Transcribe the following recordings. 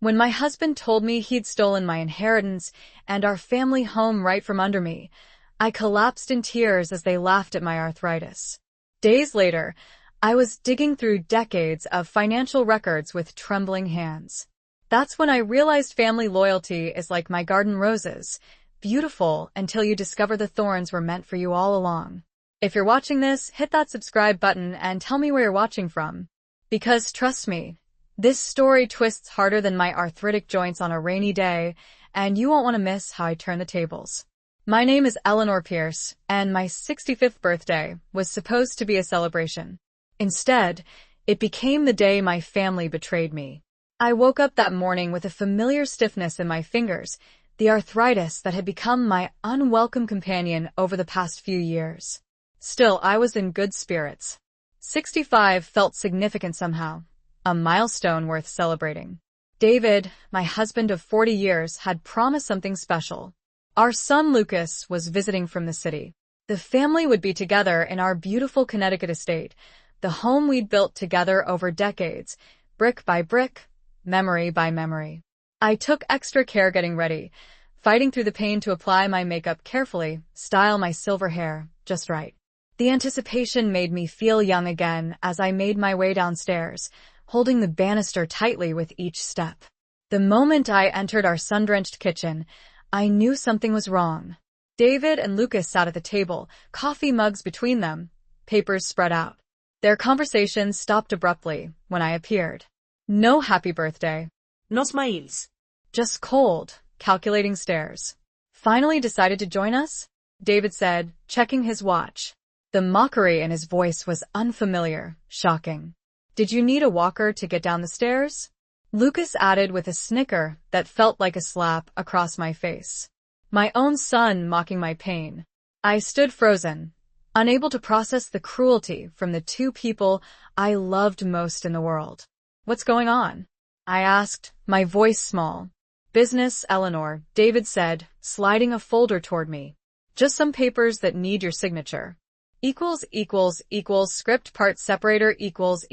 When my husband told me he'd stolen my inheritance and our family home right from under me, I collapsed in tears as they laughed at my arthritis. Days later, I was digging through decades of financial records with trembling hands. That's when I realized family loyalty is like my garden roses, beautiful until you discover the thorns were meant for you all along. If you're watching this, hit that subscribe button and tell me where you're watching from. Because trust me, this story twists harder than my arthritic joints on a rainy day, and you won't want to miss how I turn the tables. My name is Eleanor Pierce, and my 65th birthday was supposed to be a celebration. Instead, it became the day my family betrayed me. I woke up that morning with a familiar stiffness in my fingers, the arthritis that had become my unwelcome companion over the past few years. Still, I was in good spirits. 65 felt significant somehow, a milestone worth celebrating. David, my husband of 40 years, had promised something special. Our son Lucas was visiting from the city. The family would be together in our beautiful Connecticut estate, the home we'd built together over decades, brick by brick, memory by memory. I took extra care getting ready, fighting through the pain to apply my makeup carefully, style my silver hair just right. The anticipation made me feel young again as I made my way downstairs, holding the banister tightly with each step. The moment I entered our sun-drenched kitchen, I knew something was wrong. David and Lucas sat at the table, coffee mugs between them, papers spread out. Their conversation stopped abruptly when I appeared. No happy birthday. No smiles. Just cold, calculating stares. Finally decided to join us? David said, checking his watch. The mockery in his voice was unfamiliar, shocking. Did you need a walker to get down the stairs? Lucas added with a snicker that felt like a slap across my face. My own son mocking my pain. I stood frozen, unable to process the cruelty from the two people I loved most in the world. What's going on? I asked, my voice small. Business, Eleanor, David said, sliding a folder toward me. Just some papers that need your signature. Script part separator equals.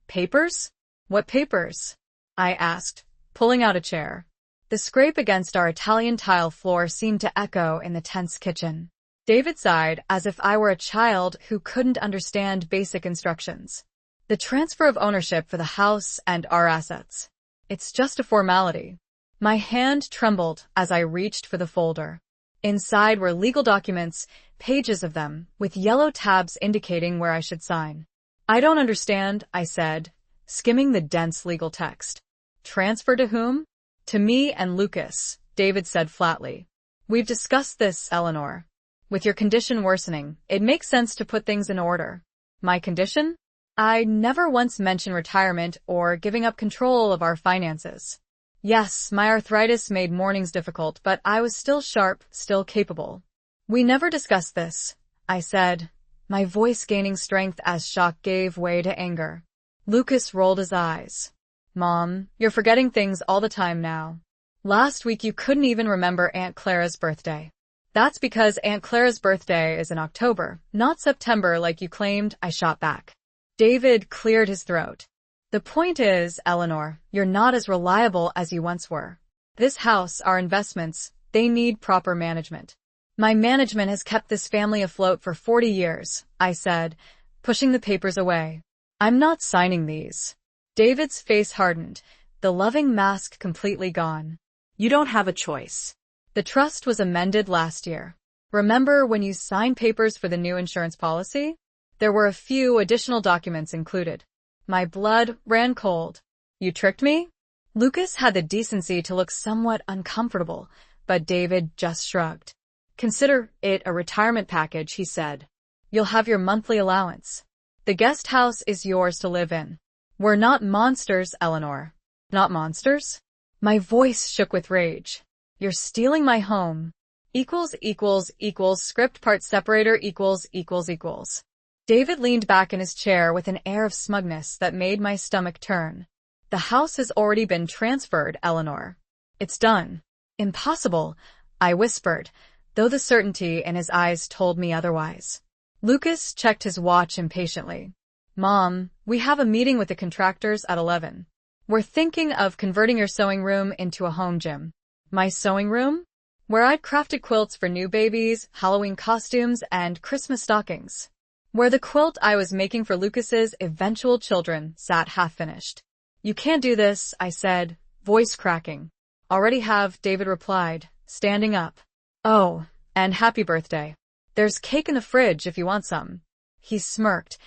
Papers? What papers? I asked, pulling out a chair. The scrape against our Italian tile floor seemed to echo in the tense kitchen. David sighed as if I were a child who couldn't understand basic instructions. The transfer of ownership for the house and our assets. It's just a formality. My hand trembled as I reached for the folder. Inside were legal documents, pages of them, with yellow tabs indicating where I should sign. I don't understand, I said, skimming the dense legal text. Transfer to whom? To me and Lucas, David said flatly. We've discussed this, Eleanor. With your condition worsening, it makes sense to put things in order. My condition? I never once mentioned retirement or giving up control of our finances. Yes, my arthritis made mornings difficult, but I was still sharp, still capable. We never discussed this, I said, my voice gaining strength as shock gave way to anger. Lucas rolled his eyes. Mom, you're forgetting things all the time now. Last week you couldn't even remember Aunt Clara's birthday. That's because Aunt Clara's birthday is in October, not September like you claimed, I shot back. David cleared his throat. The point is, Eleanor, you're not as reliable as you once were. This house, our investments, they need proper management. My management has kept this family afloat for 40 years, I said, pushing the papers away. I'm not signing these. David's face hardened, the loving mask completely gone. You don't have a choice. The trust was amended last year. Remember when you signed papers for the new insurance policy? There were a few additional documents included. My blood ran cold. You tricked me? Lucas had the decency to look somewhat uncomfortable, but David just shrugged. Consider it a retirement package, he said. You'll have your monthly allowance. The guest house is yours to live in. We're not monsters, Eleanor. Not monsters? My voice shook with rage. You're stealing my home. Script part separator equals. David leaned back in his chair with an air of smugness that made my stomach turn. The house has already been transferred, Eleanor. It's done. Impossible, I whispered, though the certainty in his eyes told me otherwise. Lucas checked his watch impatiently. Mom, we have a meeting with the contractors at 11. We're thinking of converting your sewing room into a home gym. My sewing room? Where I'd crafted quilts for new babies, Halloween costumes, and Christmas stockings. Where the quilt I was making for Lucas's eventual children sat half-finished. You can't do this, I said, voice cracking. Already have, David replied, standing up. Oh, and happy birthday. There's cake in the fridge if you want some. He smirked,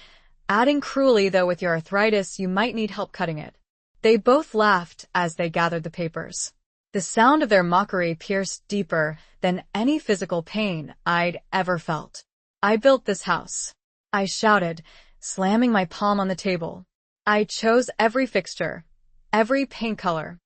adding cruelly, though with your arthritis you might need help cutting it. They both laughed as they gathered the papers. The sound of their mockery pierced deeper than any physical pain I'd ever felt. I built this house, I shouted, slamming my palm on the table. I chose every fixture, every paint color.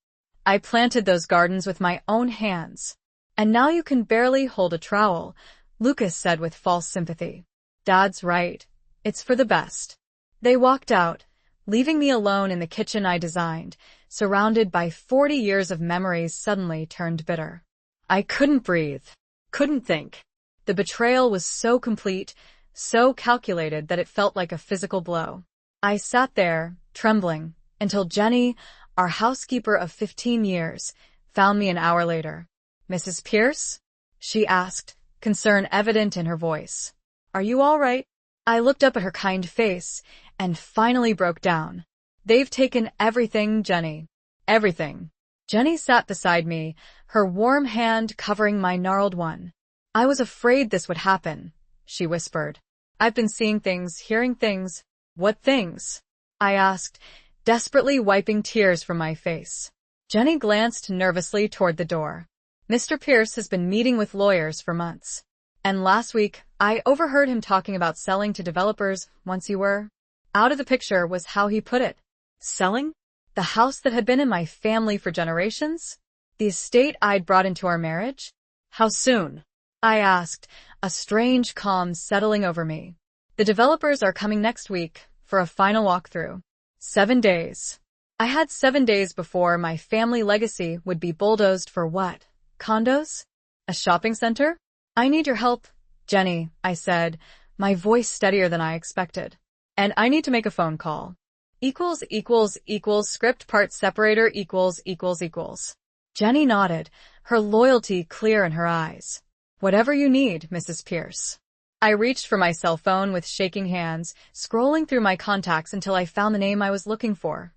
I planted those gardens with my own hands. And now you can barely hold a trowel, Lucas said with false sympathy. Dad's right. It's for the best. They walked out, leaving me alone in the kitchen I designed, surrounded by 40 years of memories suddenly turned bitter. I couldn't breathe, couldn't think. The betrayal was so complete, so calculated that it felt like a physical blow. I sat there, trembling, until Jenny, our housekeeper of 15 years, found me an hour later. Mrs. Pierce? She asked, concern evident in her voice. Are you all right? I looked up at her kind face and finally broke down. They've taken everything, Jenny. Everything. Jenny sat beside me, her warm hand covering my gnarled one. I was afraid this would happen, she whispered. I've been seeing things, hearing things. What things? I asked, desperately wiping tears from my face. Jenny glanced nervously toward the door. Mr. Pierce has been meeting with lawyers for months. And last week, I overheard him talking about selling to developers once you were out of the picture, was how he put it. Selling? The house that had been in my family for generations? The estate I'd brought into our marriage? How soon? I asked, a strange calm settling over me. The developers are coming next week for a final walkthrough. 7 days. I had 7 days before my family legacy would be bulldozed for what? Condos? A shopping center? I need your help, Jenny, I said, my voice steadier than I expected. And I need to make a phone call. Script part separator equals. Jenny nodded, her loyalty clear in her eyes. Whatever you need, Mrs. Pierce. I reached for my cell phone with shaking hands, scrolling through my contacts until I found the name I was looking for.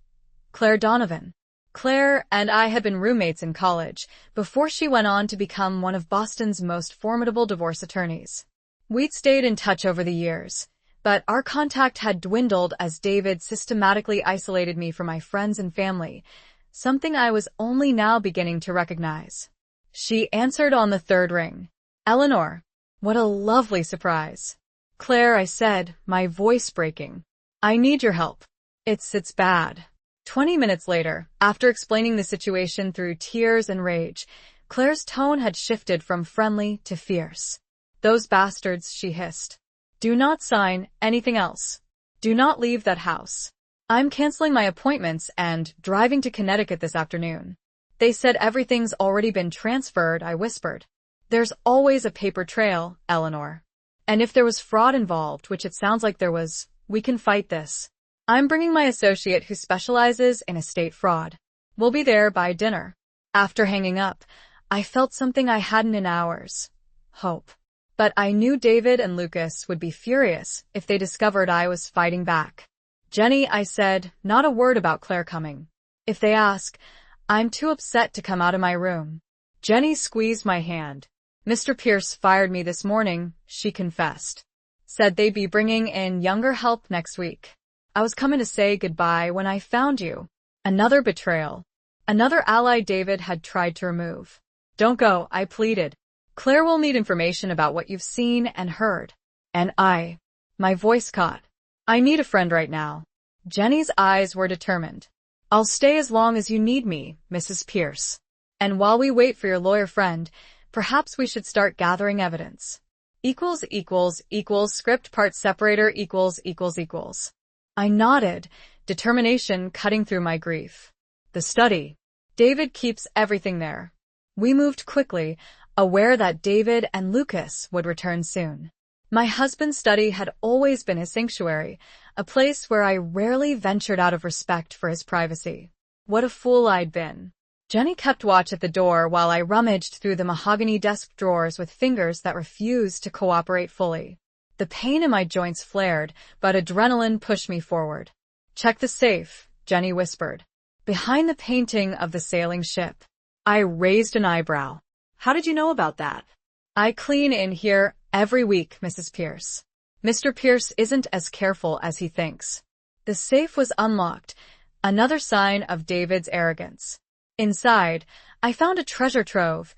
Claire Donovan. Claire and I had been roommates in college before she went on to become one of Boston's most formidable divorce attorneys. We'd stayed in touch over the years, but our contact had dwindled as David systematically isolated me from my friends and family, something I was only now beginning to recognize. She answered on the third ring. Eleanor. What a lovely surprise. Claire, I said, my voice breaking. I need your help. It's bad. 20 minutes later, after explaining the situation through tears and rage, Claire's tone had shifted from friendly to fierce. Those bastards, she hissed. Do not sign anything else. Do not leave that house. I'm canceling my appointments and driving to Connecticut this afternoon. They said everything's already been transferred, I whispered. There's always a paper trail, Eleanor. And if there was fraud involved, which it sounds like there was, we can fight this. I'm bringing my associate who specializes in estate fraud. We'll be there by dinner. After hanging up, I felt something I hadn't in hours. Hope. But I knew David and Lucas would be furious if they discovered I was fighting back. Jenny, I said, not a word about Claire coming. If they ask, I'm too upset to come out of my room. Jenny squeezed my hand. Mr. Pierce fired me this morning, she confessed. Said they'd be bringing in younger help next week. I was coming to say goodbye when I found you. Another betrayal. Another ally David had tried to remove. Don't go, I pleaded. Claire will need information about what you've seen and heard. And my voice caught. I need a friend right now. Jenny's eyes were determined. I'll stay as long as you need me, Mrs. Pierce. And while we wait for your lawyer friend, perhaps we should start gathering evidence. Script part separator equals. I nodded, determination cutting through my grief. The study. David keeps everything there. We moved quickly, aware that David and Lucas would return soon. My husband's study had always been his sanctuary, a place where I rarely ventured out of respect for his privacy. What a fool I'd been. Jenny kept watch at the door while I rummaged through the mahogany desk drawers with fingers that refused to cooperate fully. The pain in my joints flared, but adrenaline pushed me forward. Check the safe, Jenny whispered. Behind the painting of the sailing ship. I raised an eyebrow. How did you know about that? I clean in here every week, Mrs. Pierce. Mr. Pierce isn't as careful as he thinks. The safe was unlocked, another sign of David's arrogance. Inside, I found a treasure trove.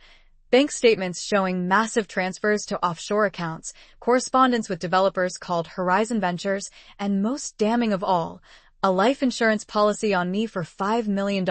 Bank statements showing massive transfers to offshore accounts, correspondence with developers called Horizon Ventures, and most damning of all, a life insurance policy on me for $5 million,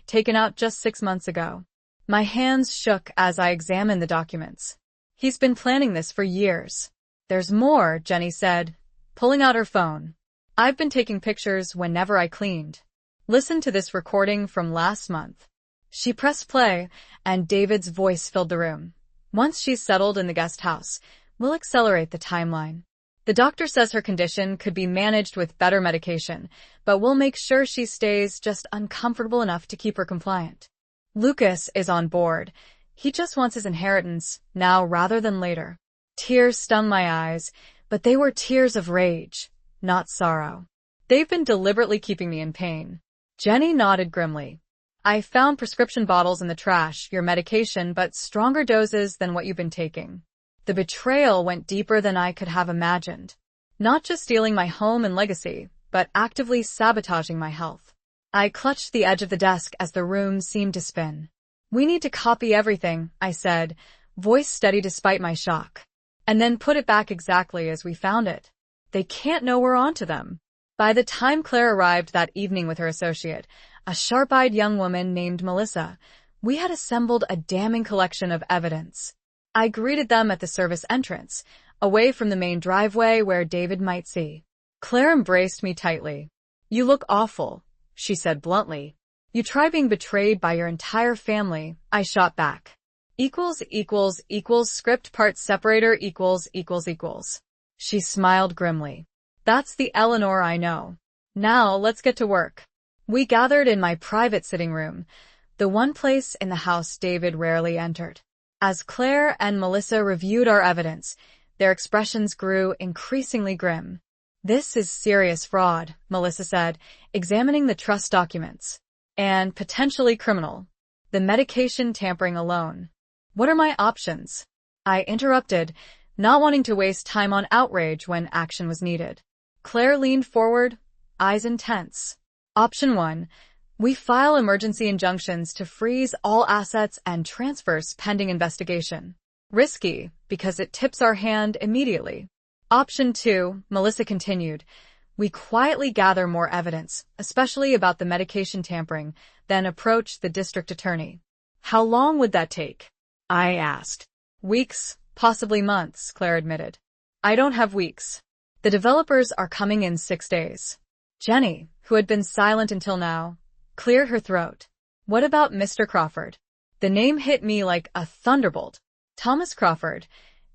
taken out just 6 months ago. My hands shook as I examined the documents. He's been planning this for years. There's more, Jenny said, pulling out her phone. I've been taking pictures whenever I cleaned. Listen to this recording from last month. She pressed play, and David's voice filled the room. Once she's settled in the guest house, we'll accelerate the timeline. The doctor says her condition could be managed with better medication, but we'll make sure she stays just uncomfortable enough to keep her compliant. Lucas is on board. He just wants his inheritance, now rather than later. Tears stung my eyes, but they were tears of rage, not sorrow. They've been deliberately keeping me in pain. Jenny nodded grimly. I found prescription bottles in the trash, your medication, but stronger doses than what you've been taking. The betrayal went deeper than I could have imagined. Not just stealing my home and legacy, but actively sabotaging my health. I clutched the edge of the desk as the room seemed to spin. We need to copy everything, I said, voice steady despite my shock. And then put it back exactly as we found it. They can't know we're onto them. By the time Claire arrived that evening with her associate, a sharp-eyed young woman named Melissa, we had assembled a damning collection of evidence. I greeted them at the service entrance, away from the main driveway where David might see. Claire embraced me tightly. You look awful, she said bluntly. You try being betrayed by your entire family, I shot back. Script part separator equals. She smiled grimly. That's the Eleanor I know. Now let's get to work. We gathered in my private sitting room, the one place in the house David rarely entered. As Claire and Melissa reviewed our evidence, their expressions grew increasingly grim. This is serious fraud, Melissa said, examining the trust documents. And potentially criminal. The medication tampering alone. What are my options? I interrupted, not wanting to waste time on outrage when action was needed. Claire leaned forward, eyes intense. Option 1. We file emergency injunctions to freeze all assets and transfers pending investigation. Risky, because it tips our hand immediately. Option 2, Melissa continued. We quietly gather more evidence, especially about the medication tampering, then approach the district attorney. How long would that take? I asked. Weeks, possibly months, Claire admitted. I don't have weeks. The developers are coming in 6 days. Jenny, who had been silent until now, cleared her throat. What about Mr. Crawford? The name hit me like a thunderbolt. Thomas Crawford,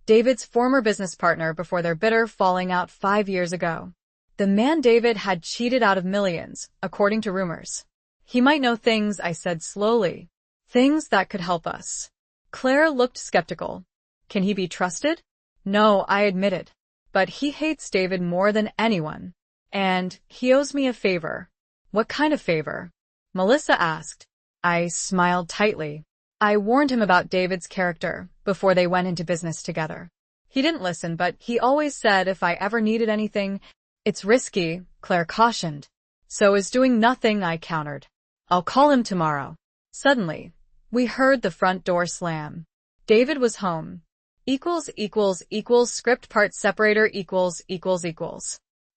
David's former business partner before their bitter falling out 5 years ago. The man David had cheated out of millions, according to rumors. He might know things, I said slowly. Things that could help us. Claire looked skeptical. Can he be trusted? No, I admitted. But he hates David more than anyone. And he owes me a favor. What kind of favor? Melissa asked. I smiled tightly. I warned him about David's character before they went into business together. He didn't listen, but he always said if I ever needed anything, it's risky, Claire cautioned. So is doing nothing, I countered. I'll call him tomorrow. Suddenly, we heard the front door slam. David was home. Script part separator equals.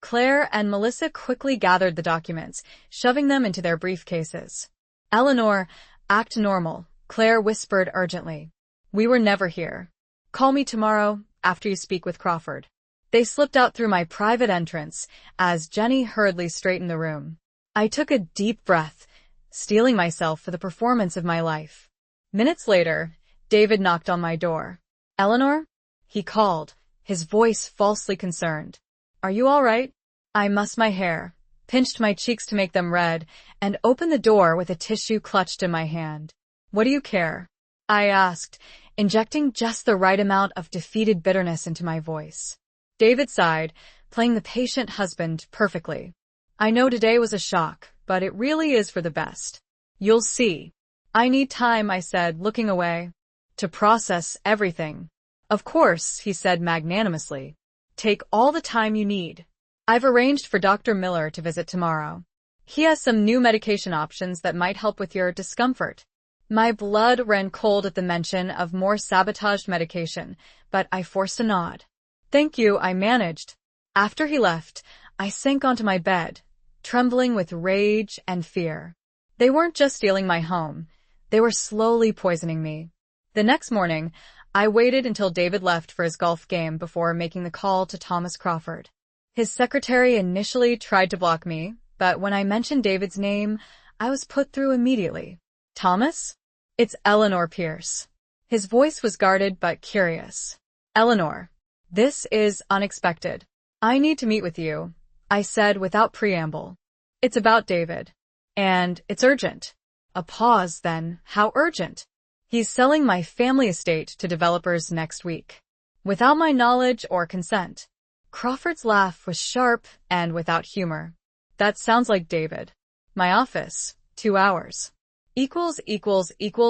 Claire and Melissa quickly gathered the documents, shoving them into their briefcases. Eleanor, act normal, Claire whispered urgently. We were never here. Call me tomorrow, after you speak with Crawford. They slipped out through my private entrance as Jenny hurriedly straightened the room. I took a deep breath, steeling myself for the performance of my life. Minutes later, David knocked on my door. Eleanor? He called, his voice falsely concerned. Are you all right? I mussed my hair, pinched my cheeks to make them red, and opened the door with a tissue clutched in my hand. "What do you care?" I asked, injecting just the right amount of defeated bitterness into my voice. David sighed, playing the patient husband perfectly. "I know today was a shock, but it really is for the best. You'll see." "I need time," I said, looking away, "to process everything." "Of course," he said magnanimously. "Take all the time you need. I've arranged for Dr. Miller to visit tomorrow. He has some new medication options that might help with your discomfort." My blood ran cold at the mention of more sabotaged medication, but I forced a nod. "Thank you," I managed. After he left, I sank onto my bed, trembling with rage and fear. They weren't just stealing my home. They were slowly poisoning me. The next morning, I waited until David left for his golf game before making the call to Thomas Crawford. His secretary initially tried to block me, but when I mentioned David's name, I was put through immediately. "Thomas? It's Eleanor Pierce." His voice was guarded but curious. "Eleanor, this is unexpected. I need to meet with you," I said without preamble. "It's about David. And it's urgent." A pause, then, "How urgent?" "He's selling my family estate to developers next week. Without my knowledge or consent." Crawford's laugh was sharp and without humor. "That sounds like David. My office, 2 hours.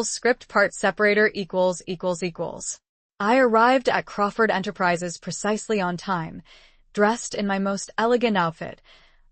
Script part separator ===. I arrived at Crawford Enterprises precisely on time, dressed in my most elegant outfit,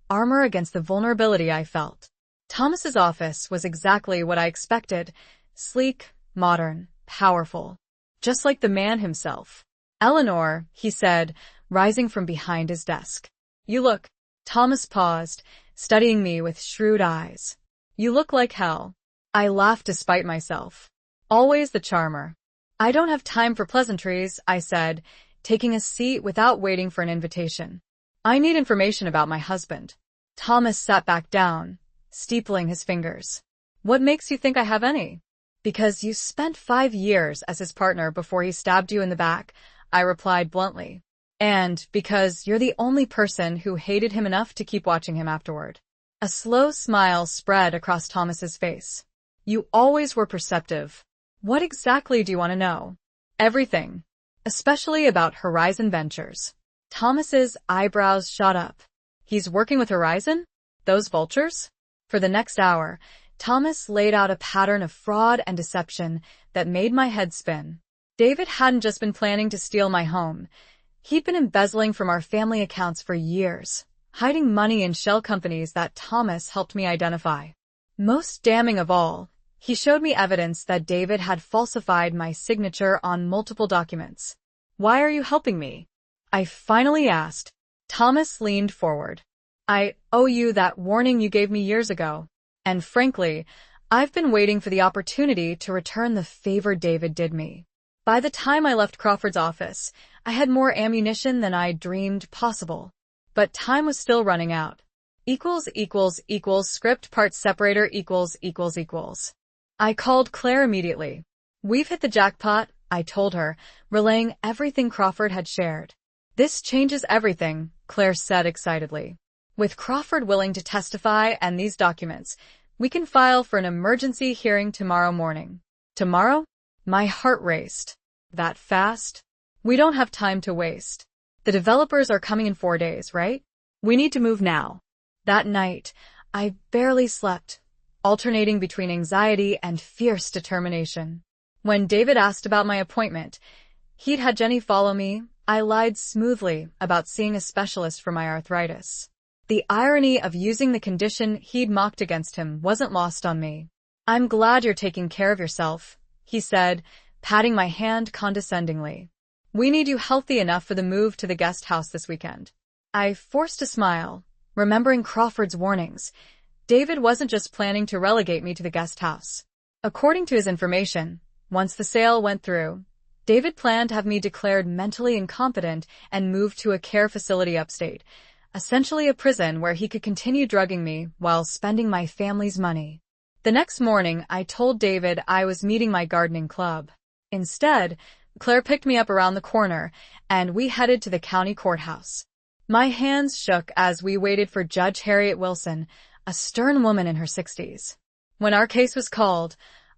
armor against the vulnerability I felt. Thomas's office was exactly what I expected, sleek, modern, powerful, just like the man himself. "Eleanor," he said, rising from behind his desk. "You look—" Thomas paused, studying me with shrewd eyes. "You look like hell." I laughed despite myself. Always the charmer. "I don't have time for pleasantries," I said, taking a seat without waiting for an invitation. "I need information about my husband." Thomas sat back down, steepling his fingers. "What makes you think I have any?" "Because you spent 5 years as his partner before he stabbed you in the back," I replied bluntly. "And because you're the only person who hated him enough to keep watching him afterward." A slow smile spread across Thomas's face. "You always were perceptive. What exactly do you want to know?" "Everything. Especially about Horizon Ventures." Thomas's eyebrows shot up. "He's working with Horizon? Those vultures?" For the next hour, Thomas laid out a pattern of fraud and deception that made my head spin. David hadn't just been planning to steal my home. He'd been embezzling from our family accounts for years, hiding money in shell companies that Thomas helped me identify. Most damning of all, he showed me evidence that David had falsified my signature on multiple documents. "Why are you helping me?" I finally asked. Thomas leaned forward. "I owe you that warning you gave me years ago. And frankly, I've been waiting for the opportunity to return the favor David did me." By the time I left Crawford's office, I had more ammunition than I dreamed possible. But time was still running out. Script part separator ===. I called Claire immediately. "We've hit the jackpot," I told her, relaying everything Crawford had shared. "This changes everything," Claire said excitedly. "With Crawford willing to testify and these documents, we can file for an emergency hearing tomorrow morning." "Tomorrow?" My heart raced. "That fast?" "We don't have time to waste. The developers are coming in 4 days, right? We need to move now." That night, I barely slept, alternating between anxiety and fierce determination. When David asked about my appointment, he'd had Jenny follow me. I lied smoothly about seeing a specialist for my arthritis. The irony of using the condition he'd mocked against him wasn't lost on me. "I'm glad you're taking care of yourself," he said, patting my hand condescendingly. "We need you healthy enough for the move to the guest house this weekend." I forced a smile, remembering Crawford's warnings. David wasn't just planning to relegate me to the guest house. According to his information, once the sale went through, David planned to have me declared mentally incompetent and moved to a care facility upstate, essentially a prison where he could continue drugging me while spending my family's money. The next morning, I told David I was meeting my gardening club. Instead, Claire picked me up around the corner, and we headed to the county courthouse. My hands shook as we waited for Judge Harriet Wilson, a stern woman in her 60s. When our case was called,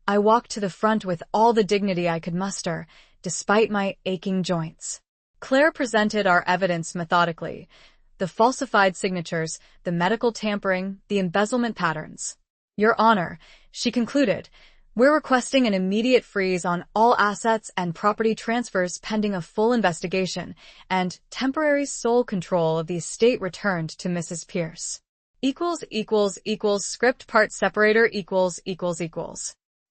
I walked to the front with all the dignity I could muster, despite my aching joints. Claire presented our evidence methodically: the falsified signatures, the medical tampering, the embezzlement patterns. Your Honor, she concluded, we're requesting an immediate freeze on all assets and property transfers pending a full investigation and temporary sole control of the estate returned to Mrs. Pierce. Script part separator .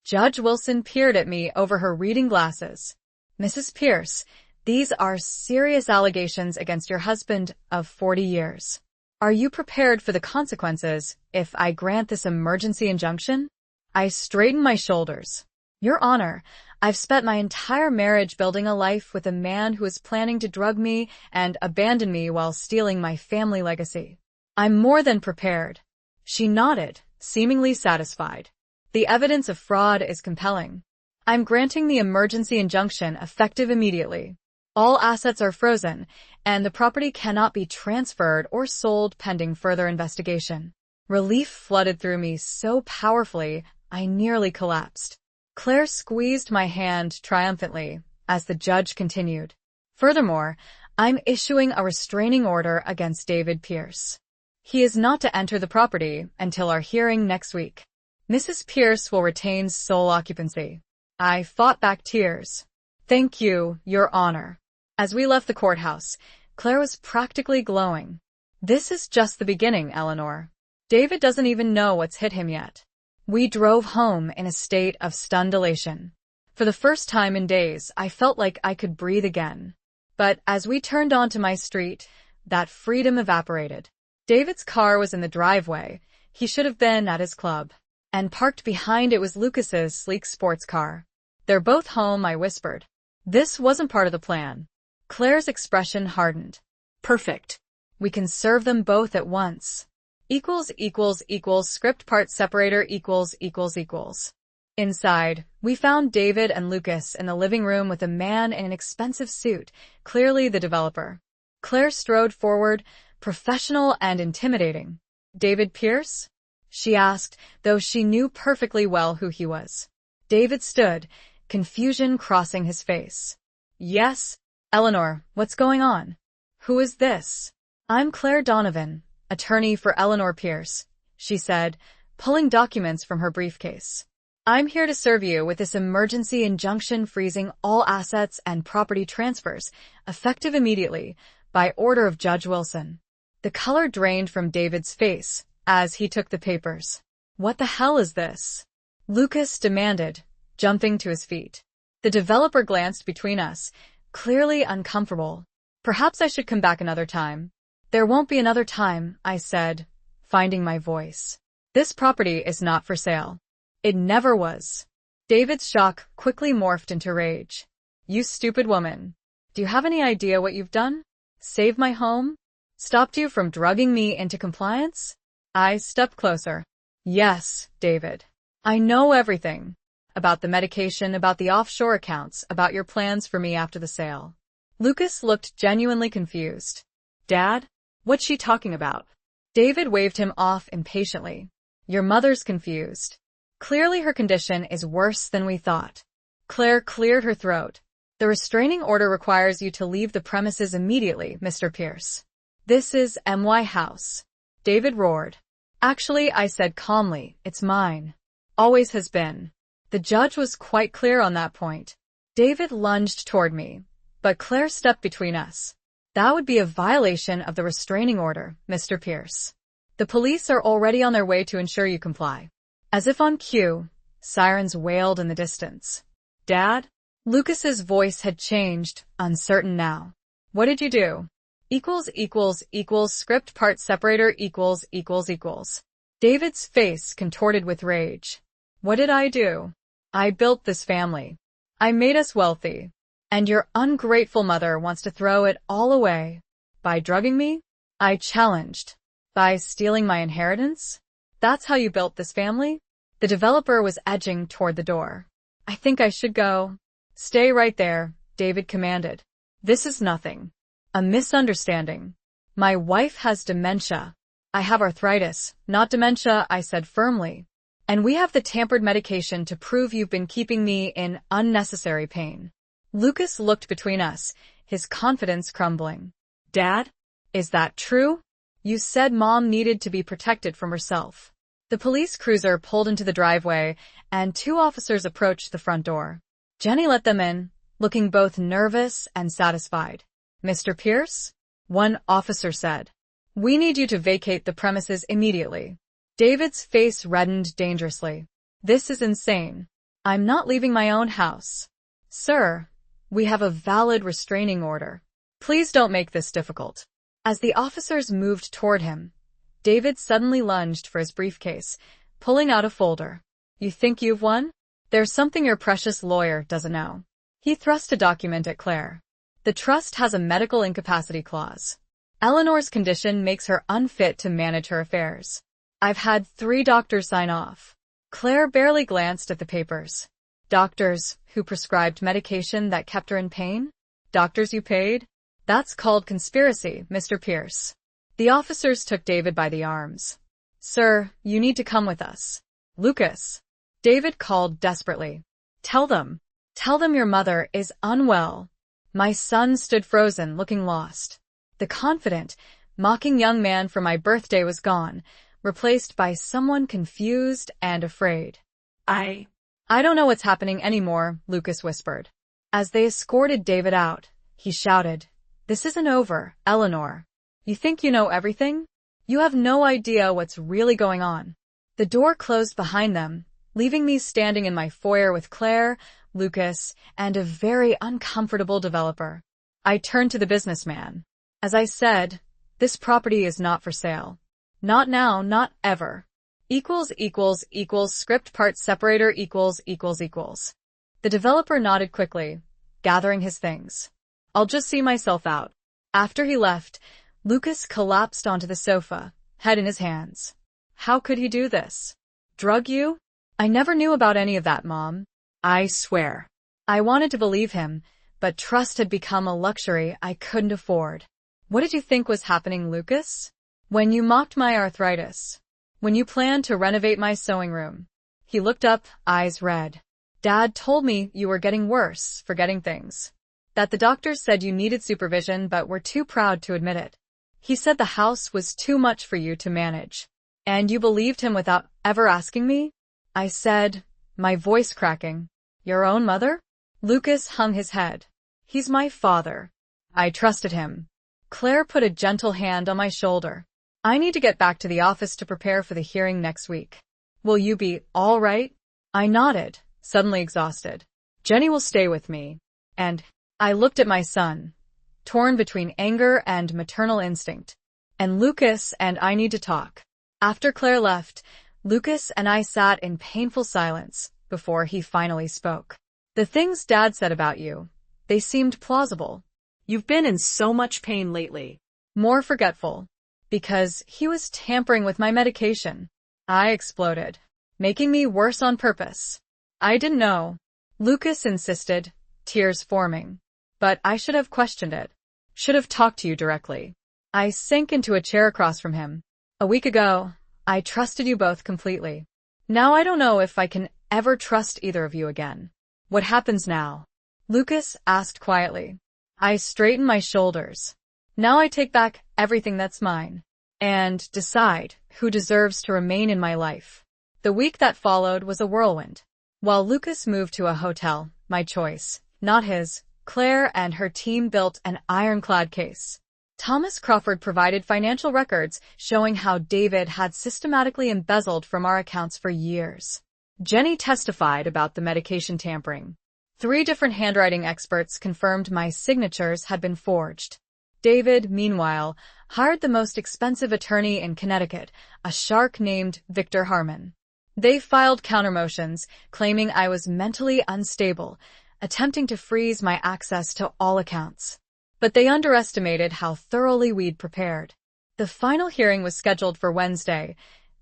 Judge Wilson peered at me over her reading glasses. Mrs. Pierce, these are serious allegations against your husband of 40 years. Are you prepared for the consequences if I grant this emergency injunction? I straightened my shoulders. Your Honor, I've spent my entire marriage building a life with a man who is planning to drug me and abandon me while stealing my family legacy. I'm more than prepared. She nodded, seemingly satisfied. The evidence of fraud is compelling. I'm granting the emergency injunction effective immediately. All assets are frozen, and the property cannot be transferred or sold pending further investigation. Relief flooded through me so powerfully, I nearly collapsed. Claire squeezed my hand triumphantly as the judge continued. Furthermore, I'm issuing a restraining order against David Pierce. He is not to enter the property until our hearing next week. Mrs. Pierce will retain sole occupancy. I fought back tears. Thank you, Your Honor. As we left the courthouse, Claire was practically glowing. This is just the beginning, Eleanor. David doesn't even know what's hit him yet. We drove home in a state of stunned elation. For the first time in days, I felt like I could breathe again. But as we turned onto my street, that freedom evaporated. David's car was in the driveway. He should have been at his club. And parked behind it was Lucas's sleek sports car. They're both home, I whispered. This wasn't part of the plan. Claire's expression hardened. Perfect. We can serve them both at once. Script part separator . Inside, we found David and Lucas in the living room with a man in an expensive suit, clearly the developer. Claire strode forward, professional and intimidating. David Pierce? She asked, though she knew perfectly well who he was. David stood, confusion crossing his face. Yes, Eleanor, what's going on? Who is this? I'm Claire Donovan, attorney for Eleanor Pierce, she said, pulling documents from her briefcase. I'm here to serve you with this emergency injunction freezing all assets and property transfers, effective immediately, by order of Judge Wilson. The color drained from David's face as he took the papers. What the hell is this? Lucas demanded, jumping to his feet. The developer glanced between us, clearly uncomfortable. Perhaps I should come back another time. There won't be another time, I said, finding my voice. This property is not for sale. It never was. David's shock quickly morphed into rage. You stupid woman. Do you have any idea what you've done? Saved my home? Stopped you from drugging me into compliance? I stepped closer. Yes, David. I know everything. About the medication, about the offshore accounts, about your plans for me after the sale. Lucas looked genuinely confused. Dad? What's she talking about? David waved him off impatiently. Your mother's confused. Clearly her condition is worse than we thought. Claire cleared her throat. The restraining order requires you to leave the premises immediately, Mr. Pierce. This is my house. David roared. Actually, I said calmly, it's mine. Always has been. The judge was quite clear on that point. David lunged toward me, but Claire stepped between us. That would be a violation of the restraining order, Mr. Pierce. The police are already on their way to ensure you comply. As if on cue, sirens wailed in the distance. Dad? Lucas's voice had changed, uncertain now. What did you do? Script part separator . David's face contorted with rage. What did I do? I built this family. I made us wealthy. And your ungrateful mother wants to throw it all away. By drugging me? I challenged. By stealing my inheritance? That's how you built this family? The developer was edging toward the door. I think I should go. Stay right there, David commanded. This is nothing. A misunderstanding. My wife has dementia. I have arthritis, not dementia, I said firmly. And we have the tampered medication to prove you've been keeping me in unnecessary pain. Lucas looked between us, his confidence crumbling. Dad? Is that true? You said Mom needed to be protected from herself. The police cruiser pulled into the driveway, and 2 officers approached the front door. Jenny let them in, looking both nervous and satisfied. Mr. Pierce? One officer said. We need you to vacate the premises immediately. David's face reddened dangerously. This is insane. I'm not leaving my own house. Sir, we have a valid restraining order. Please don't make this difficult. As the officers moved toward him, David suddenly lunged for his briefcase, pulling out a folder. You think you've won? There's something your precious lawyer doesn't know. He thrust a document at Claire. The trust has a medical incapacity clause. Eleanor's condition makes her unfit to manage her affairs. I've had 3 doctors sign off. Claire barely glanced at the papers. Doctors who prescribed medication that kept her in pain? Doctors you paid? That's called conspiracy, Mr. Pierce. The officers took David by the arms. Sir, you need to come with us. Lucas. David called desperately. Tell them your mother is unwell. My son stood frozen, looking lost. The confident, mocking young man from my birthday was gone, replaced by someone confused and afraid. I don't know what's happening anymore, Lucas whispered. As they escorted David out, he shouted, This isn't over, Eleanor. You think you know everything? You have no idea what's really going on. The door closed behind them, leaving me standing in my foyer with Claire, Lucas, and a very uncomfortable developer. I turned to the businessman. As I said, this property is not for sale. Not now, not ever. Script part separator . The developer nodded quickly, gathering his things. I'll just see myself out. After he left, Lucas collapsed onto the sofa, head in his hands. How could he do this? Drug you? I never knew about any of that, Mom. I swear. I wanted to believe him, but trust had become a luxury I couldn't afford. What did you think was happening, Lucas? When you mocked my arthritis. When you planned to renovate my sewing room. He looked up, eyes red. Dad told me you were getting worse, forgetting things. That the doctors said you needed supervision but were too proud to admit it. He said the house was too much for you to manage. And you believed him without ever asking me? I said, my voice cracking. Your own mother? Lucas hung his head. He's my father. I trusted him. Claire put a gentle hand on my shoulder. I need to get back to the office to prepare for the hearing next week. Will you be all right? I nodded, suddenly exhausted. Jenny will stay with me. And I looked at my son, torn between anger and maternal instinct. And Lucas and I need to talk. After Claire left, Lucas and I sat in painful silence before he finally spoke. The things Dad said about you, they seemed plausible. You've been in so much pain lately. More forgetful. Because he was tampering with my medication. I exploded, making me worse on purpose. I didn't know. Lucas insisted, tears forming. But I should have questioned it. Should have talked to you directly. I sank into a chair across from him. A week ago, I trusted you both completely. Now I don't know if I can ever trust either of you again. What happens now? Lucas asked quietly. I straightened my shoulders. Now I take back everything that's mine. And decide who deserves to remain in my life. The week that followed was a whirlwind. While Lucas moved to a hotel, my choice, not his, Claire and her team built an ironclad case. Thomas Crawford provided financial records showing how David had systematically embezzled from our accounts for years. Jenny testified about the medication tampering. 3 different handwriting experts confirmed my signatures had been forged. David, meanwhile, hired the most expensive attorney in Connecticut, a shark named Victor Harmon. They filed countermotions, claiming I was mentally unstable, attempting to freeze my access to all accounts. But they underestimated how thoroughly we'd prepared. The final hearing was scheduled for Wednesday,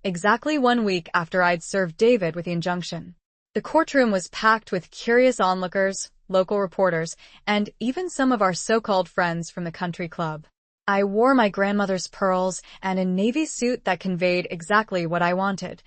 exactly 1 week after I'd served David with the injunction. The courtroom was packed with curious onlookers, local reporters, and even some of our so-called friends from the country club. I wore my grandmother's pearls and a navy suit that conveyed exactly what I wanted: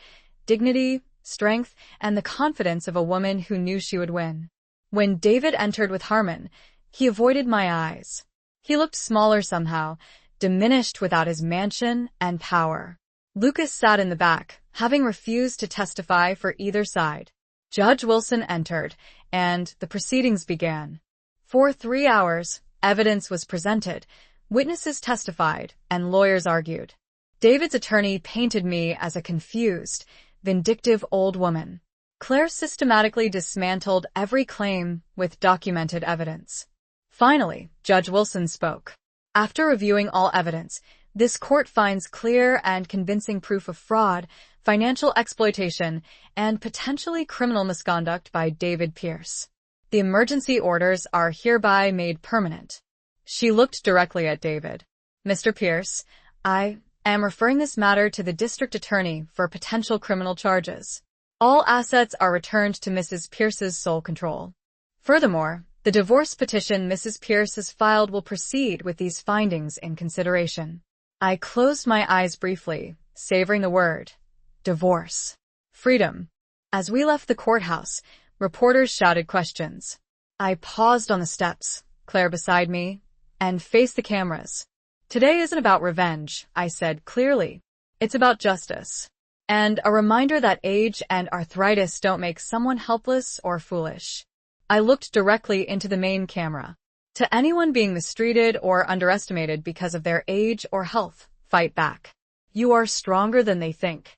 dignity, strength, and the confidence of a woman who knew she would win. When David entered with Harmon, he avoided my eyes. He looked smaller somehow, diminished without his mansion and power. Lucas sat in the back, having refused to testify for either side. Judge Wilson entered, and the proceedings began. For 3 hours, evidence was presented, witnesses testified, and lawyers argued. David's attorney painted me as a confused, vindictive old woman. Claire systematically dismantled every claim with documented evidence. Finally, Judge Wilson spoke. After reviewing all evidence, this court finds clear and convincing proof of fraud, financial exploitation, and potentially criminal misconduct by David Pierce. The emergency orders are hereby made permanent. She looked directly at David. Mr. Pierce, I am referring this matter to the district attorney for potential criminal charges. All assets are returned to Mrs. Pierce's sole control. Furthermore, the divorce petition Mrs. Pierce has filed will proceed with these findings in consideration. I closed my eyes briefly, savoring the word, divorce. Freedom. As we left the courthouse, reporters shouted questions. I paused on the steps, Claire beside me, and faced the cameras. Today isn't about revenge, I said clearly. It's about justice. And a reminder that age and arthritis don't make someone helpless or foolish. I looked directly into the main camera. To anyone being mistreated or underestimated because of their age or health, fight back. You are stronger than they think.